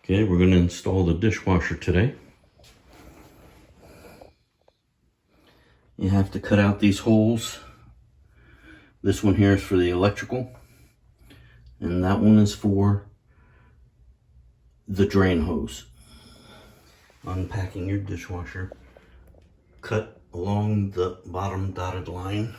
Okay, we're going to install the dishwasher today. You have to cut out these holes. This one here is for the electrical, and that one is for the drain hose. Unpacking your dishwasher, cut along the bottom dotted line.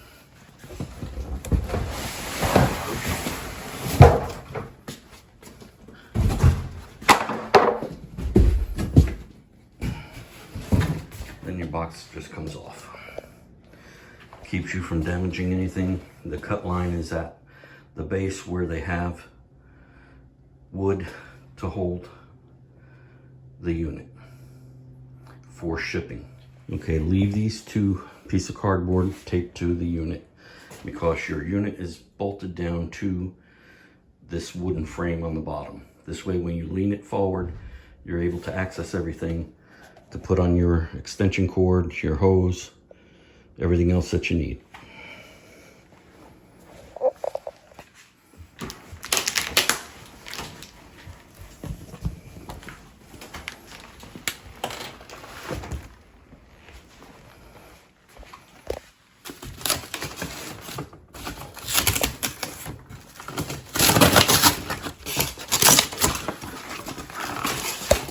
Then your box just comes off. Keeps you from damaging anything. The cut line is at the base where they have wood to hold the unit for shipping. Okay, leave these two pieces of cardboard taped to the unit because your unit is bolted down to this wooden frame on the bottom. This way, when you lean it forward, you're able to access everything to put on your extension cord, your hose, everything else that you need.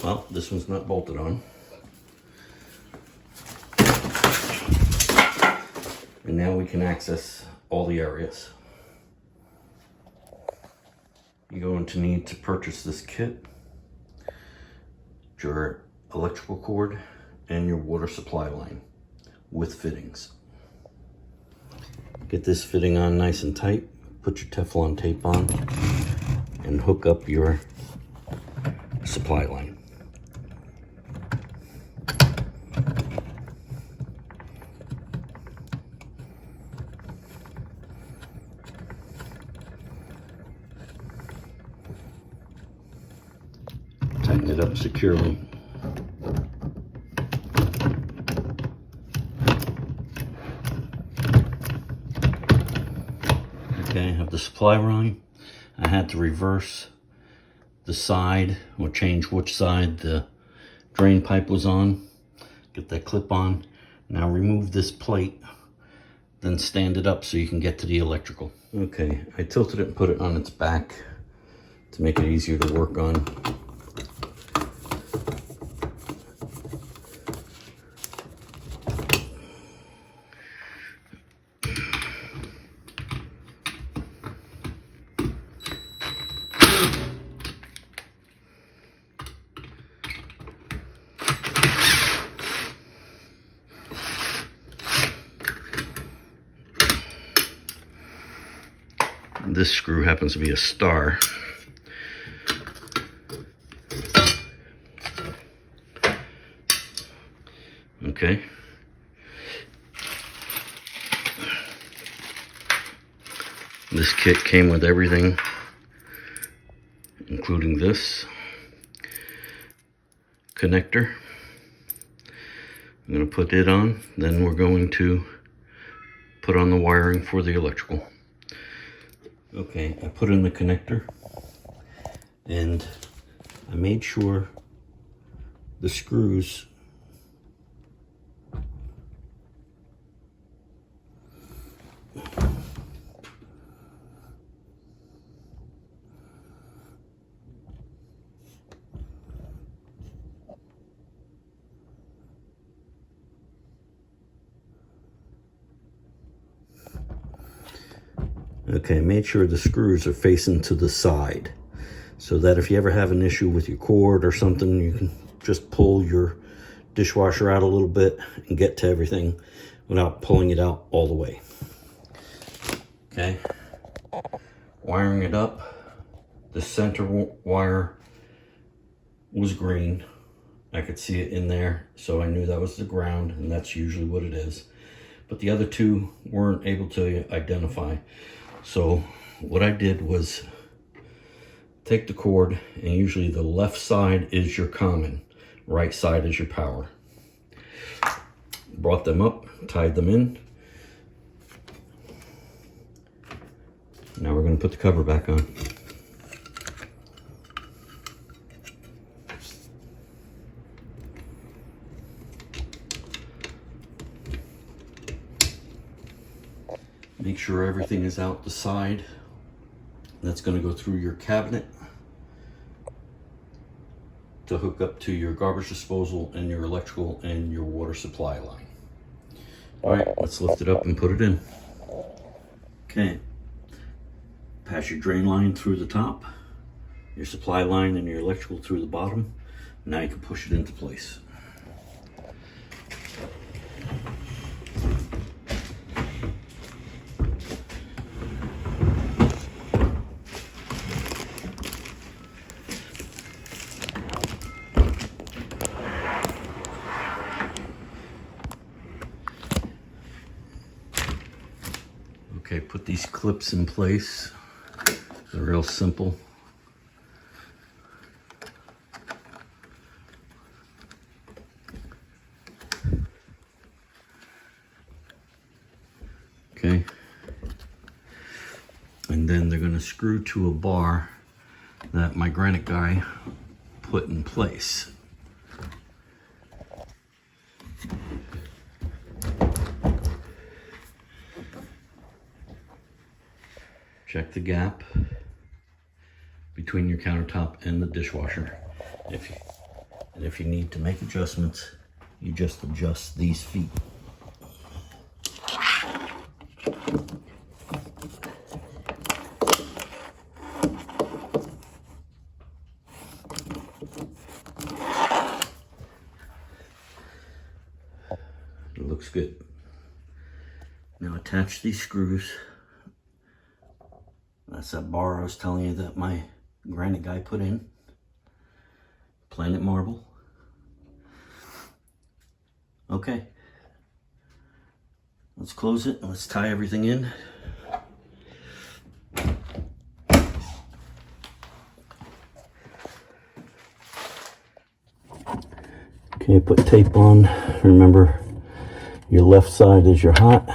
Well, this one's not bolted on. And now we can access all the areas. You're going to need to purchase this kit, your electrical cord, and your water supply line with fittings. Get this fitting on nice and tight, put your Teflon tape on, and hook up your supply line. Tighten it up securely. Okay, I have the supply line. I had to reverse the side, or change which side the drain pipe was on. Get that clip on. Now remove this plate, then stand it up so you can get to the electrical. Okay, I tilted it and put it on its back to make it easier to work on. This screw happens to be a star. Okay. This kit came with everything, including this connector. I'm going to put it on, then we're going to put on the wiring for the electrical. Okay, I put in the connector and I made sure the screws made sure the screws are facing to the side so that if you ever have an issue with your cord or something, you can just pull your dishwasher out a little bit and get to everything without pulling it out all the way. Okay, wiring it up. The center wire was green. I could see it in there, so I knew that was the ground, and that's usually what it is. But the other two weren't able to identify. So what I did was take the cord, and usually the left side is your common, right side is your power. Brought them up, tied them in. Now we're going to put the cover back on. Make sure everything is out the side. That's going to go through your cabinet to hook up to your garbage disposal and your electrical and your water supply line. All right, let's lift it up and put it in. Okay, pass your drain line through the top, your supply line and your electrical through the bottom. Now you can push it into place. Okay, put these clips in place. They're real simple. Okay. And then they're going to screw to a bar that my granite guy put in place. Check the gap between your countertop and the dishwasher. If you need to make adjustments, you just adjust these feet. It looks good. Now attach these screws. That's that bar I was telling you that my granite guy put in. Planet marble. Okay. Let's close it and let's tie everything in. Okay, put tape on. Remember, your left side is your hot.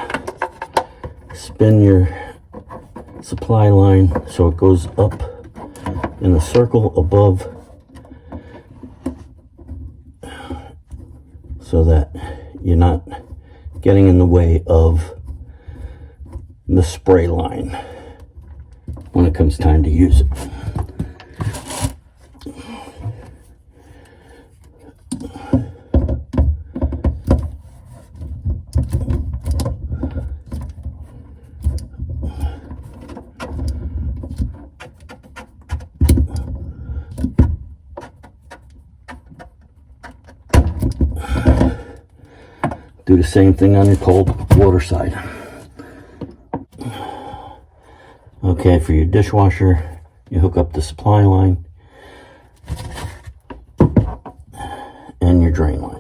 Spin your supply line so it goes up in a circle above, so that you're not getting in the way of the spray line when it comes time to use it. Do the same thing on your cold water side. Okay, for your dishwasher, you hook up the supply line and your drain line.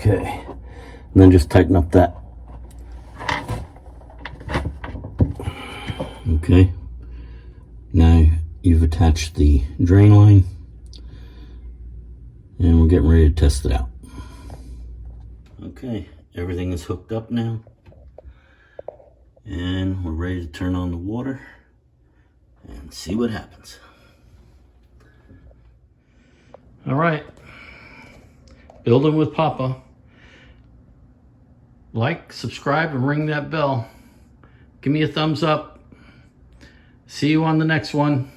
Okay, and then just tighten up that. Okay, now you've attached the drain line, and we're getting ready to test it out. Okay, everything is hooked up now, and we're ready to turn on the water and see what happens. All right, building with Papa. Like, subscribe, and ring that bell. Give me a thumbs up. See you on the next one.